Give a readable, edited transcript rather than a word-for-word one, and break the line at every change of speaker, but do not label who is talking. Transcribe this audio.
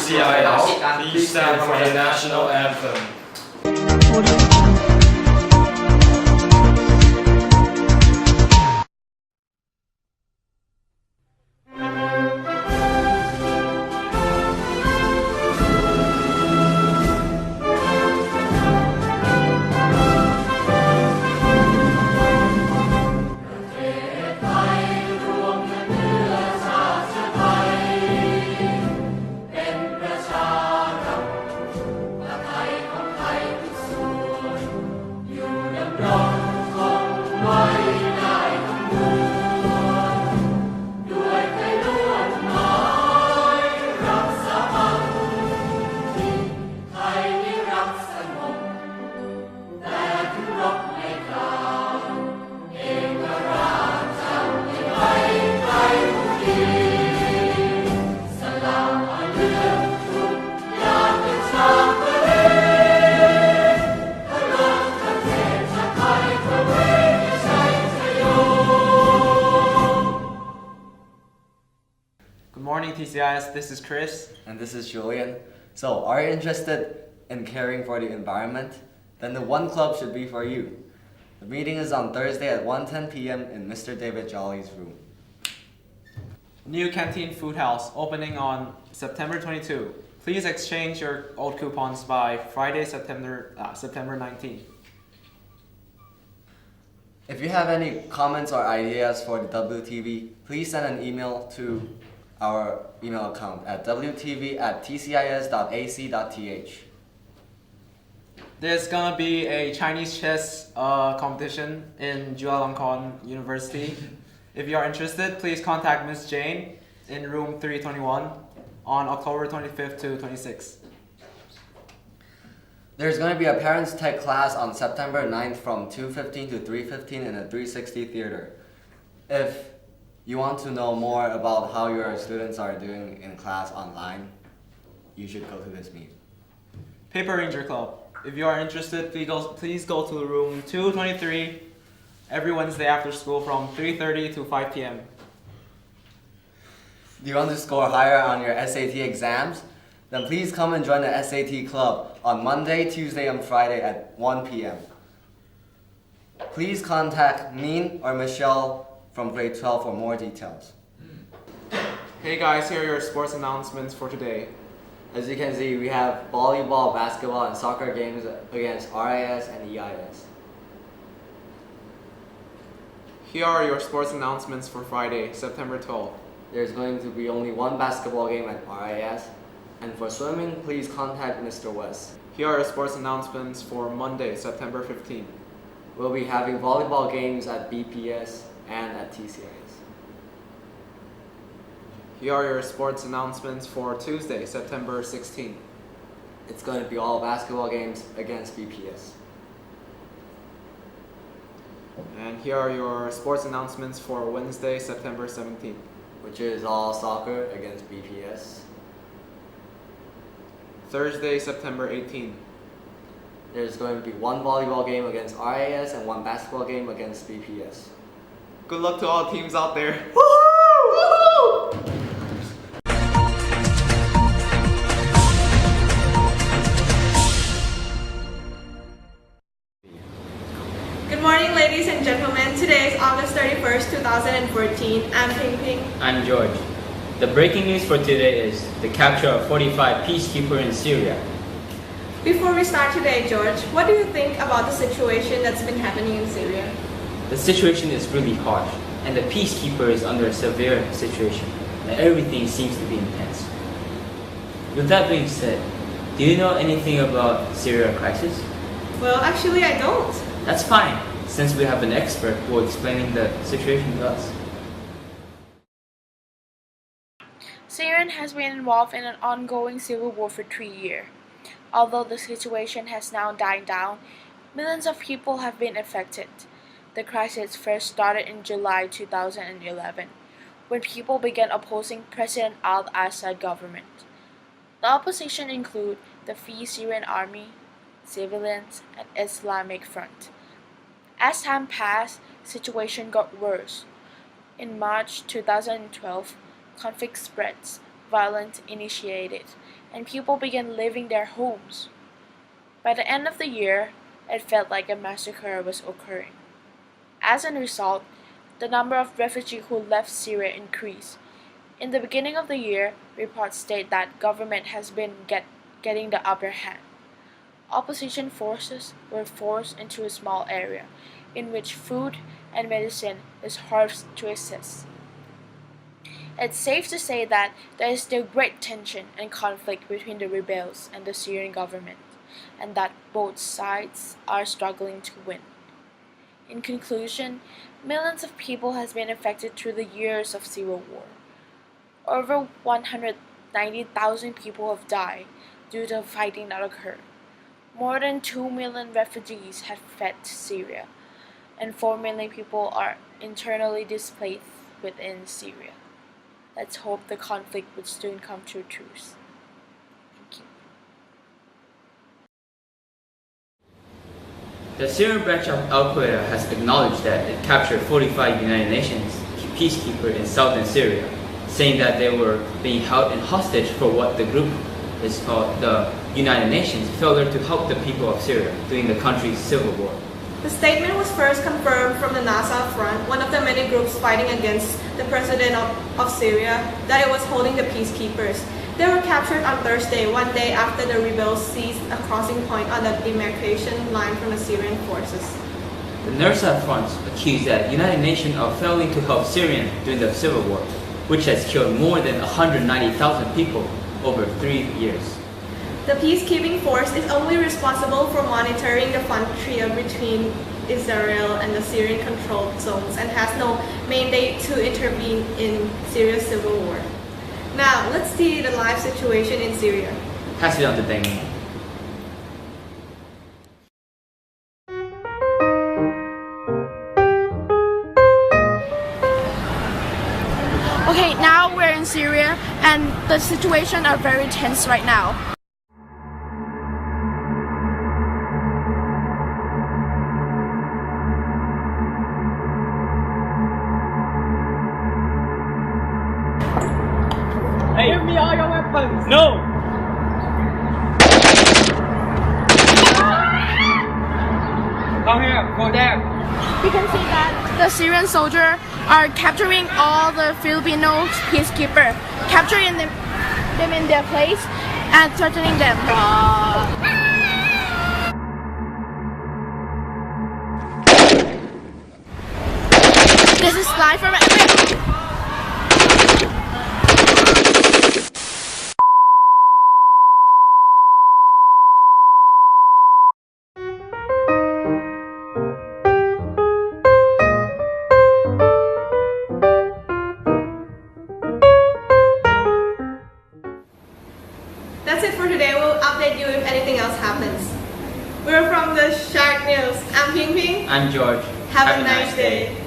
TCIS, please stand for the national anthem.
Good morning, TCIS. This is Chris.
And this is Julian. So, are you interested in caring for the environment? Then the One Club should be for you. The meeting is on Thursday at 1:10 p.m. in Mr. David Jolly's room.
New canteen food house opening on September 22. Please exchange your old coupons by Friday, September 19th.
If you have any comments or ideas for the WTV, please send an email to our email account at wtv@tcis.ac.th.
There's gonna be a Chinese chess competition in Chulalongkorn University. If you are interested, please contact Ms. Jane in room 321 on October 25th to 26th.
There's going to be a Parents Tech class on September 9th from 2:15 to 3:15 in the 360 Theater. If you want to know more about how your students are doing in class online, you should go to this meeting.
Paper Ranger Club. If you are interested, please go to room 223 every Wednesday after school from 3:30 to 5 p.m.
Do you want to score higher on your SAT exams? Then please come and join the SAT Club on Monday, Tuesday, and Friday at 1 p.m. Please contact me or Michelle from grade 12 for more details.
Hey guys, here are your sports announcements for today.
As you can see, we have volleyball, basketball, and soccer games against RIS and EIS.
Here are your sports announcements for Friday, September 12th.
There's going to be only one basketball game at RIS, and for swimming, please contact Mr. West.
Here are your sports announcements for Monday, September 15th.
We'll be having volleyball games at BPS and at TCIS.
Here are your sports announcements for Tuesday, September 16th.
It's going to be all basketball games against BPS.
And here are your sports announcements for Wednesday, September 17th.
Which is all soccer against BPS.
Thursday, September 18th.
There's going to be one volleyball game against RIS and one basketball game against BPS.
Good luck to all teams out there.
Woohoo!
Good morning, ladies and gentlemen. Today is August 31st, 2014. I'm Ping Ping.
I'm George. The breaking news for today is the capture of 45 peacekeepers in Syria.
Before we start today, George, what do you think about the situation that's been happening in Syria?
The situation is really harsh, and the peacekeeper is under a severe situation, and everything seems to be intense. With that being said, do you know anything about Syria crisis?
Well, actually, I don't.
That's fine, since we have an expert who will explain the situation to us.
Syria has been involved in an ongoing civil war for 3 years. Although the situation has now died down, millions of people have been affected. The crisis first started in July 2011, when people began opposing President al-Assad government. The opposition include the Free Syrian Army, civilians, and Islamic Front. As time passed, the situation got worse. In March 2012, conflict spreads. violence initiated, and people began leaving their homes. By the end of the year, it felt like a massacre was occurring. As a result, the number of refugees who left Syria increased. In the beginning of the year, reports state that government has been getting the upper hand. Opposition forces were forced into a small area in which food and medicine is hard to access. It's safe to say that there is still great tension and conflict between the rebels and the Syrian government, and that both sides are struggling to win. In conclusion, millions of people have been affected through the years of civil war. Over 190,000 people have died due to fighting that occurred. More than 2 million refugees have fled Syria, and 4 million people are internally displaced within Syria. Let's hope the conflict would soon come to a truce. Thank you.
The Syrian branch of Al-Qaeda has acknowledged that it captured 45 United Nations peacekeepers in southern Syria, saying that they were being held in hostage for what the group is called the United Nations failure to help the people of Syria during the country's civil war.
The statement was first confirmed from the NASA Front, one of the many groups fighting against the president of Syria, that it was holding the Peacekeepers. They were captured on Thursday, one day after the rebels seized a crossing point on the demarcation line from the Syrian forces.
The NASA Front accused the United Nations of failing to help Syrians during the civil war, which has killed more than 190,000 people over 3 years.
The peacekeeping force is only responsible for monitoring the frontier between Israel and the Syrian-controlled zones and has no mandate to intervene in Syria's civil war. Now, let's see the live situation in Syria.
Pass it on to Damien.
Okay, now we're in Syria, and the situation are very tense right now.
Hey, give me all your weapons! No! Come here, go there.
We can see that the Syrian soldiers are capturing all the Filipino peacekeepers, capturing them in their place and threatening them. This is live from
That's it for today. We'll update you if anything else happens. We're from the Shark News. I'm Ping Ping.
I'm George.
Have a nice day.